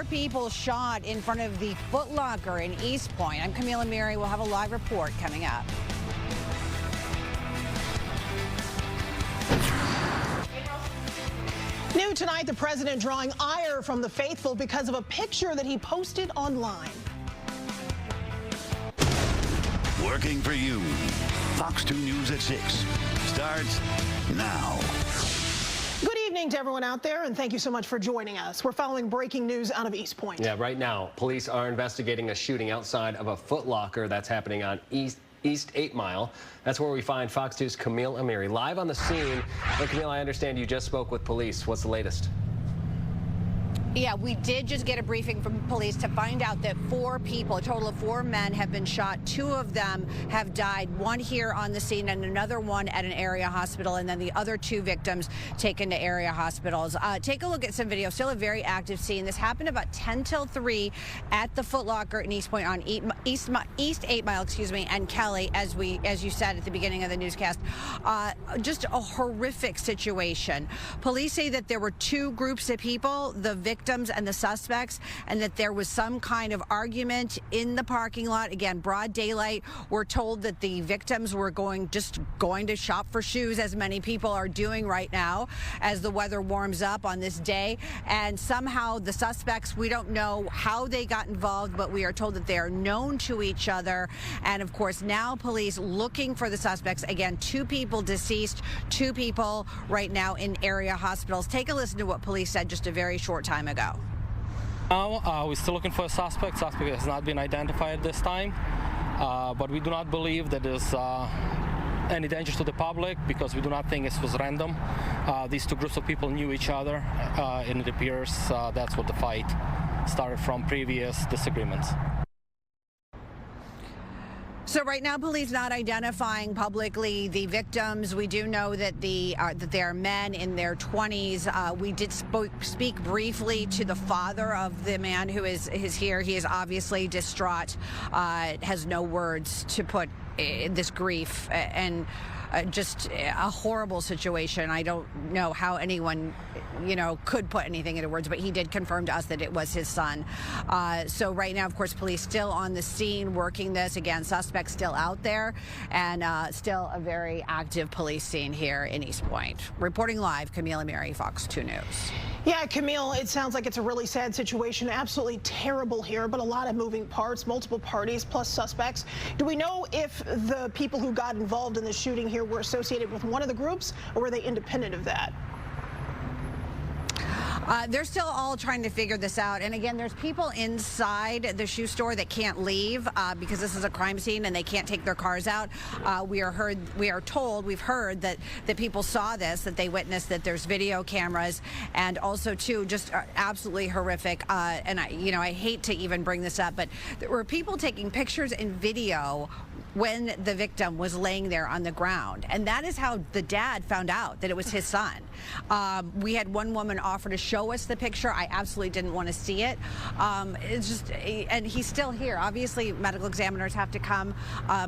4 people shot in front of the Foot Locker in East Point. I'm Camila Mary. We'll have a live report coming up. New tonight, the president drawing ire from the faithful because of a picture that he posted online. Working for you. Fox 2 News at 6 starts now. Good evening to everyone out there, and thank you so much for joining us. We're following breaking news out of East Point. Yeah, right now, police are investigating a shooting outside of a Foot Locker that's happening on East 8 Mile. That's where we find Fox 2's Camille Amiri live on the scene. And Camille, I understand you just spoke with police. What's the latest? Yeah, we did just get a briefing from police to find out that 4 people, a total of 4 men, have been shot. 2 of them have died, one here on the scene and another one at an area hospital, and then the other 2 victims taken to area hospitals. Take a look at some video. Still a very active scene. This happened about 10 till 3 at the Foot Locker in East Point on East 8 Mile, and Kelly, as you said at the beginning of the newscast. Just a horrific situation. Police say that there were 2 groups of people, the victims and the suspects, and that there was some kind of argument in the parking lot. Again, broad daylight. We're told that the victims were just going to shop for shoes, as many people are doing right now as the weather warms up on this day. And somehow the suspects, we don't know how they got involved, but we are told that they are known to each other. And of course, now police looking for the suspects. Again, 2 people deceased, 2 people right now in area hospitals. Take a listen to what police said just a very short time ago. Now, we're still looking for a suspect. Suspect has not been identified this time, but we do not believe that there's any danger to the public because we do not think it was random. These 2 groups of people knew each other, and it appears that's what the fight started from, previous disagreements. So right now, police not identifying publicly the victims. We do know that they are men in their 20s. We did speak briefly to the father of the man who is here. He is obviously distraught, has no words to put this grief and just a horrible situation. I don't know how anyone, could put anything into words, but he did confirm to us that it was his son. So right now, of course, police still on the scene working this. Again, suspects still out there, and still a very active police scene here in East Point. Reporting live, Camila Mary, Fox 2 News. Yeah, Camille, it sounds like it's a really sad situation. Absolutely terrible here, but a lot of moving parts, multiple parties plus suspects. Do we know if the people who got involved in the shooting here were associated with one of the groups, or were they independent of that? They're still all trying to figure this out. And again, there's people inside the shoe store that can't leave because this is a crime scene and they can't take their cars out. We've heard that people saw this, that they witnessed, that there's video cameras, and also too, just absolutely horrific. And I hate to even bring this up, but there were people taking pictures and video when the victim was laying there on the ground. And that is how the dad found out that it was his son. We had one woman offer to show us the picture. I absolutely didn't want to see it. It's just, and he's still here. Obviously, medical examiners have to come,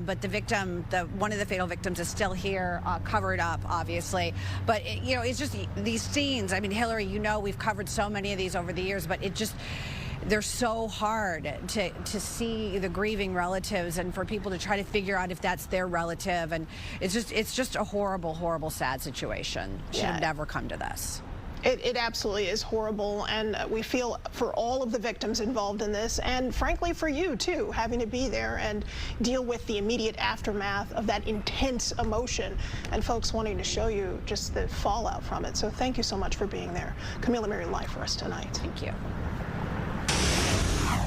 but the victim, one of the fatal victims, is still here, covered up, obviously. But, it's just these scenes. I mean, Hilary, we've covered so many of these over the years, but they're so hard to see the grieving relatives and for people to try to figure out if that's their relative. And it's just a horrible, horrible, sad situation. Should have never come to this. It absolutely is horrible, and we feel for all of the victims involved in this, and frankly for you too, having to be there and deal with the immediate aftermath of that intense emotion and folks wanting to show you just the fallout from it. So thank you so much for being there. Camila Mary live for us tonight. Thank you.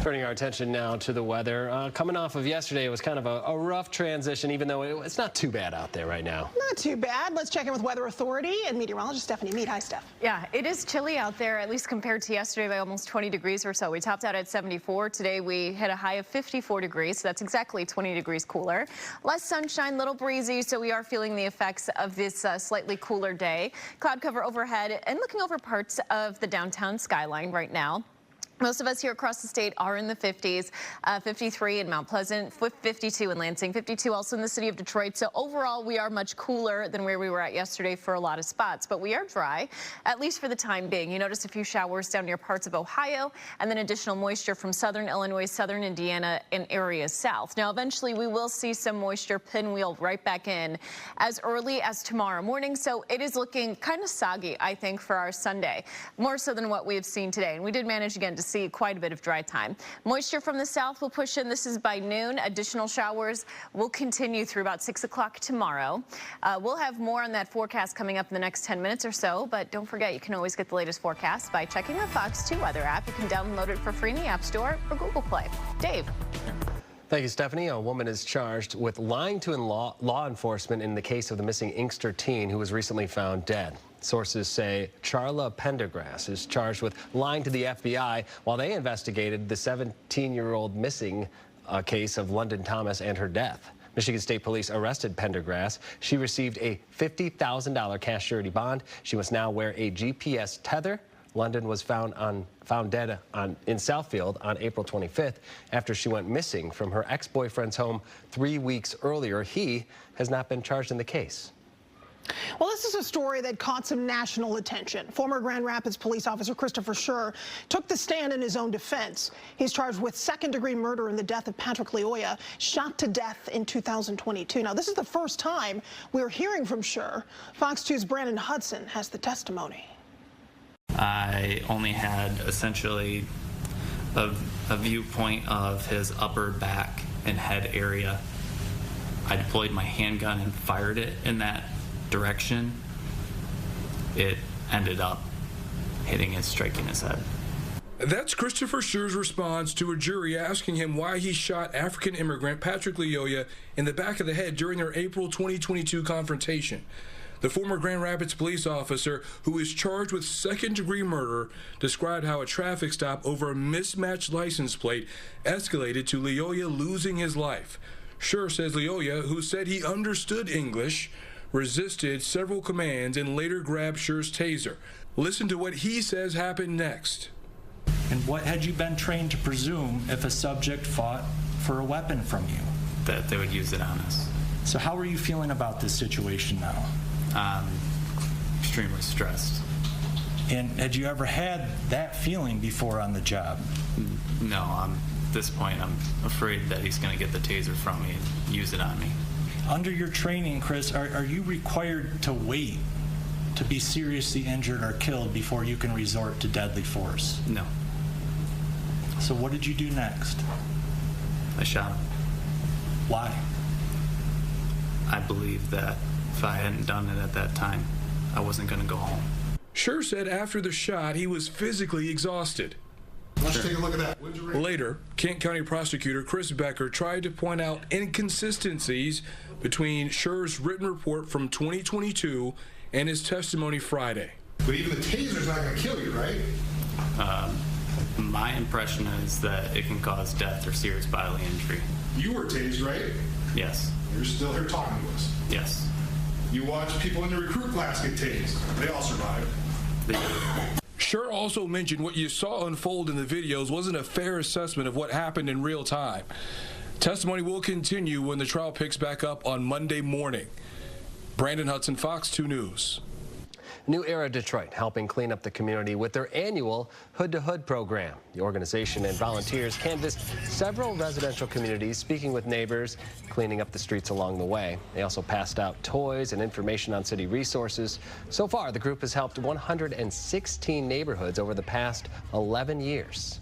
Turning our attention now to the weather. Coming off of yesterday, it was kind of a rough transition, even though it's not too bad out there right now. Not too bad. Let's check in with Weather Authority and meteorologist Stephanie Mead. Hi, Steph. Yeah, it is chilly out there, at least compared to yesterday, by almost 20 degrees or so. We topped out at 74. Today, we hit a high of 54 degrees, so that's exactly 20 degrees cooler. Less sunshine, little breezy, so we are feeling the effects of this slightly cooler day. Cloud cover overhead and looking over parts of the downtown skyline right now. Most of us here across the state are in the 50s, 53 in Mount Pleasant, 52 in Lansing, 52 also in the city of Detroit. So overall, we are much cooler than where we were at yesterday for a lot of spots, but we are dry, at least for the time being. You notice a few showers down near parts of Ohio, and then additional moisture from southern Illinois, southern Indiana, and areas south. Now, eventually, we will see some moisture pinwheel right back in as early as tomorrow morning. So it is looking kind of soggy, I think, for our Sunday, more so than what we have seen today. And we did manage again to see quite a bit of dry time. Moisture from the south will push in. This is by noon. Additional showers will continue through about 6 o'clock tomorrow. We'll have more on that forecast coming up in the next 10 minutes or so, but don't forget you can always get the latest forecast by checking the Fox 2 weather app. You can download it for free in the App Store or Google Play. Dave. Thank you, Stephanie. A woman is charged with lying to law enforcement in the case of the missing Inkster teen who was recently found dead. Sources say Charla Pendergrass is charged with lying to the FBI while they investigated the 17-year-old missing case of London Thomas and her death. Michigan State Police arrested Pendergrass. She received a $50,000 cash surety bond. She must now wear a GPS tether. London was found dead in Southfield on April 25th after she went missing from her ex-boyfriend's home 3 weeks earlier. He has not been charged in the case. Well, this is a story that caught some national attention. Former Grand Rapids police officer Christopher Scher took the stand in his own defense. He's charged with second-degree murder in the death of Patrick Lyoya, shot to death in 2022. Now, this is the first time we're hearing from Scher. Fox 2's Brandon Hudson has the testimony. I only had essentially a viewpoint of his upper back and head area. I deployed my handgun and fired it in that direction. It ended up hitting and striking his head. That's Christopher Scher's response to a jury asking him why he shot African immigrant Patrick Lyoya in the back of the head during their April 2022 confrontation. The former Grand Rapids police officer, who is charged with second-degree murder, described how a traffic stop over a mismatched license plate escalated to Lyoya losing his life. Scher says Lyoya, who said he understood English, resisted several commands and later grabbed Scher's taser. Listen to what he says happened next. And what had you been trained to presume if a subject fought for a weapon from you? That they would use it on us. So how are you feeling about this situation now? Extremely stressed. And had you ever had that feeling before on the job? No, at this point I'm afraid that he's going to get the taser from me and use it on me. Under your training, Chris, are you required to wait to be seriously injured or killed before you can resort to deadly force? No. So what did you do next? I shot him. Why? I believe that if I hadn't done it at that time, I wasn't going to go home. Scher said after the shot, he was physically exhausted. Let's take a look at that. Later, Kent County prosecutor Chris Becker tried to point out inconsistencies between Scher's written report from 2022 and his testimony Friday. But even the taser's not going to kill you, right? My impression is that it can cause death or serious bodily injury. You were tased, right? Yes. You're still here talking to us. Yes. You watched people in the recruit class get tased. They all survived. Scher also mentioned what you saw unfold in the videos wasn't a fair assessment of what happened in real time. Testimony will continue when the trial picks back up on Monday morning. Brandon Hudson, Fox 2 News. New Era Detroit helping clean up the community with their annual Hood to Hood program. The organization and volunteers canvassed several residential communities, speaking with neighbors, cleaning up the streets along the way. They also passed out toys and information on city resources. So far, the group has helped 116 neighborhoods over the past 11 years.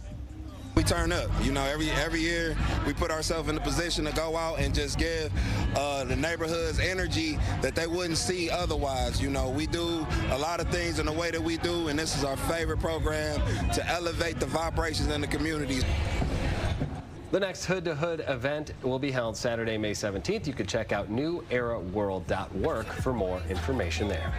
We turn up, you know, every year we put ourselves in the position to go out and just give the neighborhoods energy that they wouldn't see otherwise. You know, we do a lot of things in the way that we do, and this is our favorite program to elevate the vibrations in the communities. The next Hood to Hood event will be held Saturday, May 17th. You can check out neweraworld.org for more information there.